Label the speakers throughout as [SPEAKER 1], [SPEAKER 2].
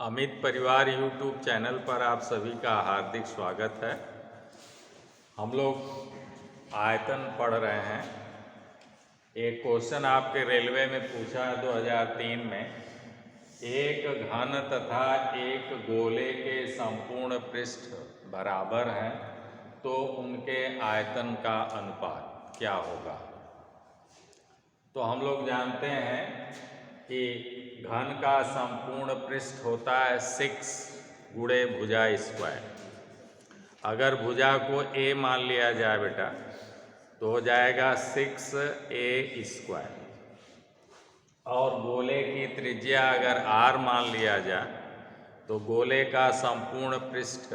[SPEAKER 1] अमित परिवार YouTube channel पर आप सभी का हार्दिक स्वागत है। हम लोग आयतन पढ़ रहे हैं। एक क्वेश्चन आपके रेलवे में पूछा 2003 में, एक घन तथा एक गोले के संपूर्ण पृष्ठ बराबर हैं तो उनके आयतन का अनुपात क्या होगा। तो हम लोग जानते हैं कि घन का संपूर्ण पृष्ठ होता है 6 गुणे भुजा स्क्वायर। अगर भुजा को a मान लिया जाए बेटा तो हो जाएगा 6a स्क्वायर, और गोले की त्रिज्या अगर r मान लिया जाए तो गोले का संपूर्ण पृष्ठ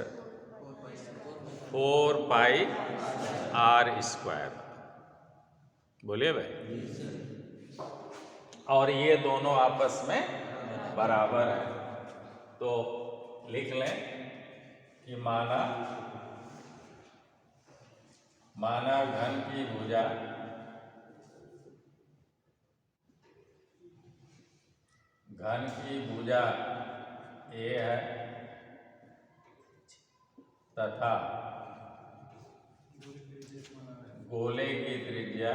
[SPEAKER 1] 4 पाई r स्क्वायर। बोलिए भाई। और ये दोनों आपस में बराबर है। तो लिख लें कि माना घन की भुजा a है तथा गोले की त्रिज्या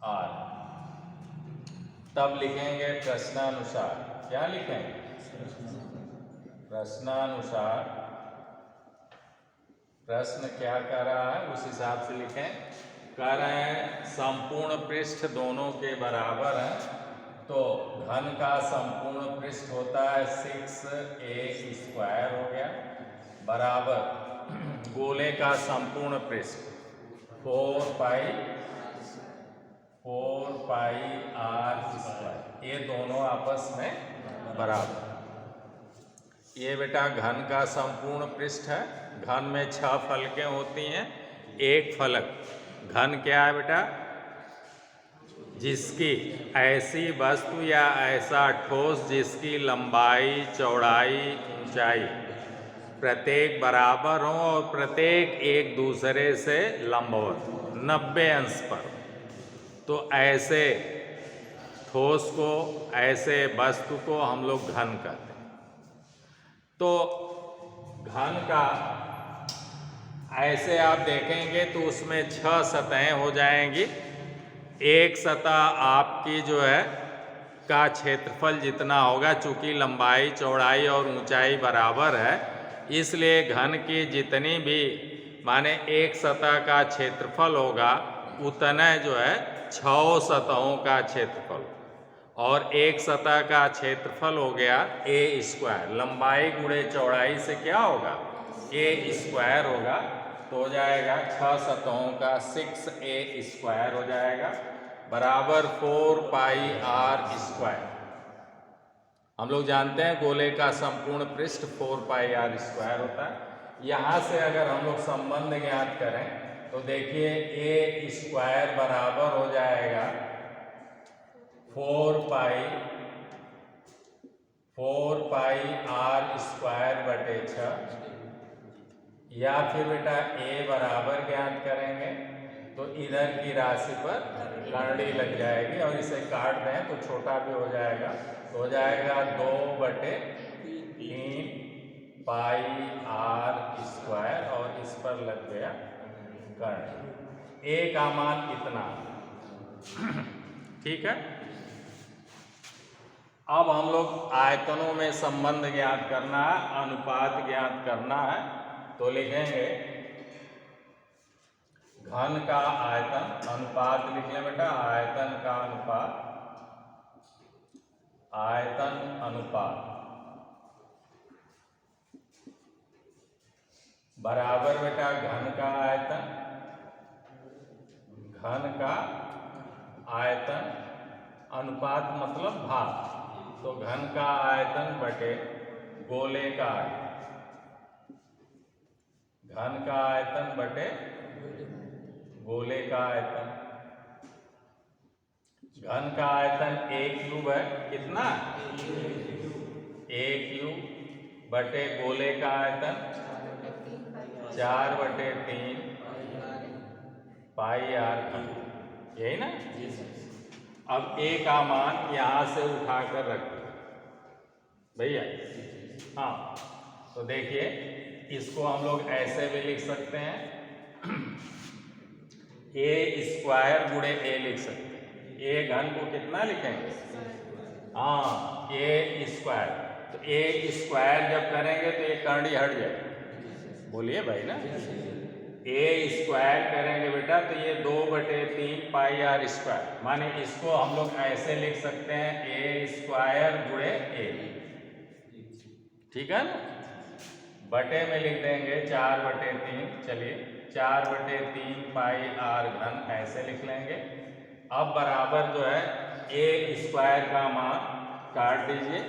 [SPEAKER 1] r। तब लिखेंगे प्रश्नानुसार। क्या लिखेंगे? प्रश्नानुसार प्रश्न क्या कर रहा है उस हिसाब से लिखें। कह रहे हैं संपूर्ण पृष्ठ दोनों के बराबर है, तो घन का संपूर्ण पृष्ठ होता है 6a स्क्वायर हो गया, बराबर गोले का संपूर्ण पृष्ठ 4 पाई r स्क्वायर। ये दोनों आपस में बराबर। ये बेटा घन का संपूर्ण पृष्ठ है। घन में 6 फलकें होती हैं। एक फलक घन क्या है बेटा? जिसकी ऐसी वस्तु या ऐसा ठोस जिसकी लंबाई, चौड़ाई, ऊंचाई प्रत्येक बराबर हो और प्रत्येक एक दूसरे से लंबवत 90 अंश पर। तो ऐसे ठोस को, ऐसे वस्तु को हम लोग घन कहते हैं। तो घन का ऐसे आप देखेंगे तो उसमें 6 सतहें हो जाएंगी। एक सतह आपकी जो है का क्षेत्रफल जितना होगा, चूंकि लंबाई, चौड़ाई और ऊंचाई बराबर है, इसलिए घन की जितनी भी माने एक सतह का क्षेत्रफल होगा उतना जो है 6 सतहों का क्षेत्रफल, और एक सतह का क्षेत्रफल हो गया a स्क्वायर। लंबाई गुणे चौड़ाई से क्या होगा? a स्क्वायर होगा। तो हो जाएगा 6 सतहों का 6a स्क्वायर हो जाएगा, बराबर 4 पाई r स्क्वायर। हम लोग जानते हैं गोले का संपूर्ण पृष्ठ 4 पाई r स्क्वायर होता है। यहाँ से अगर हम लोग संबंध ज्ञात करें तो देखिए a स्क्वायर बराबर हो जाएगा 4 पाई r स्क्वायर बटे 6, या फिर बेटा a बराबर ज्ञात करेंगे तो इधर की राशि पर लड़नी लग जाएगी और इसे काट दें तो छोटा भी हो जाएगा। तो हो जाएगा 2 बटे 3 पाई r स्क्वायर, और इस पर लग गया कर्ण। a का मान इतना। ठीक है। अब हम लोग आयतनों में संबंध ज्ञात करना है, अनुपात ज्ञात करना है। तो लिखेंगे घन का आयतन, अनुपात लिख लें बेटा, आयतन का अनुपात, बराबर बेटा घन का आयतन, अनुपात मतलब भाग। तो घन का आयतन बटे गोले का आयतन, घन का आयतन बटे गोले का आयतन। घन का आयतन a क्यूब है। कितना? a क्यूब बटे गोले का आयतन 4/3 पाई आर घन, यही ना। अब ए का मान यहां से उठाकर रख भैया। हाँ, तो देखिए इसको हम लोग ऐसे भी लिख सकते हैं, a² गुणे ए लिख सकते हैं। ए घन को कितना लिखेंगे? हाँ, a²। तो a² जब करेंगे तो ये करड़ी हट जाएगी, बोलिए भाई ना। a² करेंगे बेटा तो ये 2/3 पाई आर स्क्वायर, माने इसको हम लोग ऐसे लिख सकते हैं a² गुणे ए, ठीक है ना। बटे में लिख देंगे 4/3, चलिए 4/3 पाई आर घन ऐसे लिख लेंगे। अब बराबर जो है a² का मान काट दीजिए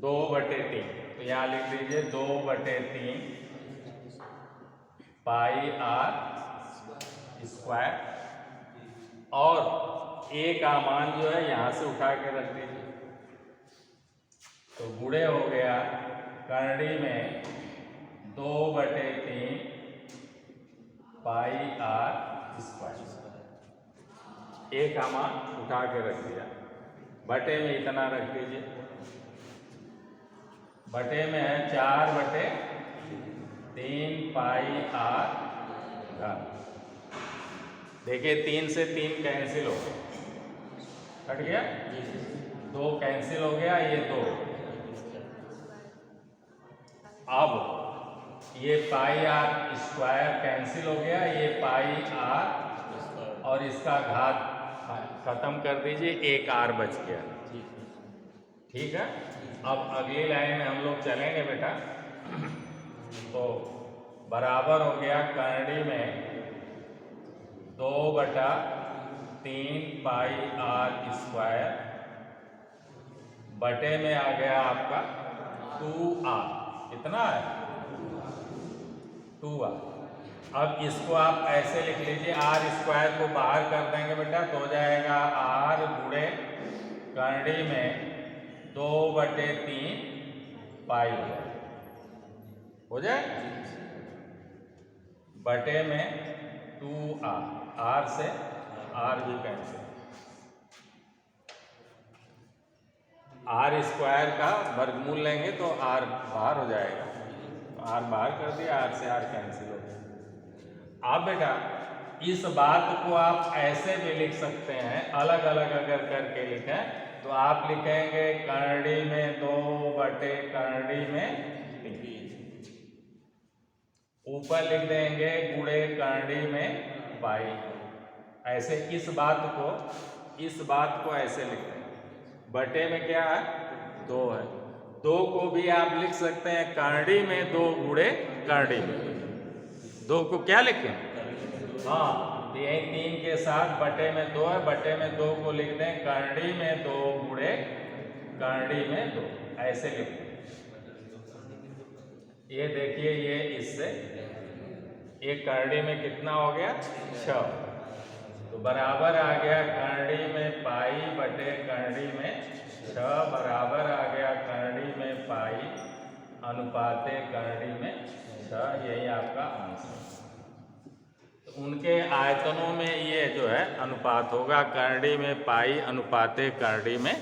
[SPEAKER 1] 2/3, तो यहाँ लिख दीजिए 2/3 पाई आर स्क्वायर, और a का मान जो है यहां से उठा के रख दीजिए, तो गुणे हो गया करड़ी में 2/3 पाई आर स्क्वायर। ए का मान उठा के रख दिया, बटे में इतना रख दीजिए, बटे में है 4/3 पाई आर घन। देखिए 3 से 3 कैंसिल हो गया, कट गया, 2 कैंसिल हो गया, ये 2। अब ये पाई आर स्क्वायर कैंसिल हो गया, ये पाई आर और इसका घात खत्म कर दीजिए, एक आर बच गया, ठीक है। अब अगली लाइन में हम लोग चलेंगे बेटा, तो बराबर हो गया करड़ी में 2/3 पाई आर स्क्वायर, बटे में आ गया आपका 2r, कितना है 2r। अब इसको आप ऐसे लिख लीजिए, r² को बाहर कर देंगे बेटा तो हो जाएगा r गुणे करड़ी में 2/3 पाई हो जाए, बटे में 2r, r से r भी कैंसिल, r² का वर्गमूल लेंगे तो r बाहर हो जाएगा, r बाहर कर दिया, r से r कैंसिल हो गया। अब बेटा इस बात को आप ऐसे भी लिख सकते हैं, अलग अलग अगर करके लिखें तो आप लिखेंगे करड़ी में 2/करड़ी में 3, ऊपर लिख देंगे गुणे करड़ी में पाई। ऐसे इस बात को ऐसे लिख देंगे, बटे में क्या है 2 है, 2 को भी आप लिख सकते हैं करड़ी में 2 गुणे करड़ी में 2 को क्या लिखें, हाँ, तो यही 3 के साथ बटे में 2 है, बटे में 2 को लिख दें करड़ी में 2 गुणे करड़ी में 2, ऐसे लिख दें। ये देखिए ये इससे एक करड़ी में कितना हो गया 6, तो बराबर आ गया करड़ी में पाई बटे करड़ी में 6, बराबर आ गया करड़ी में पाई अनुपाते करड़ी में 6, यही आपका आंसर। तो उनके आयतनों में ये जो है अनुपात होगा, करड़ी में पाई अनुपाते करड़ी में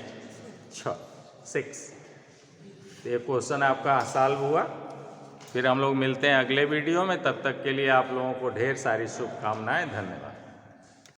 [SPEAKER 1] 6। ये क्वेश्चन आपका सॉल्व हुआ। फिर हम लोग मिलते हैं अगले वीडियो में, तब तक के लिए आप लोगों को ढेर सारी शुभकामनाएं, धन्यवाद।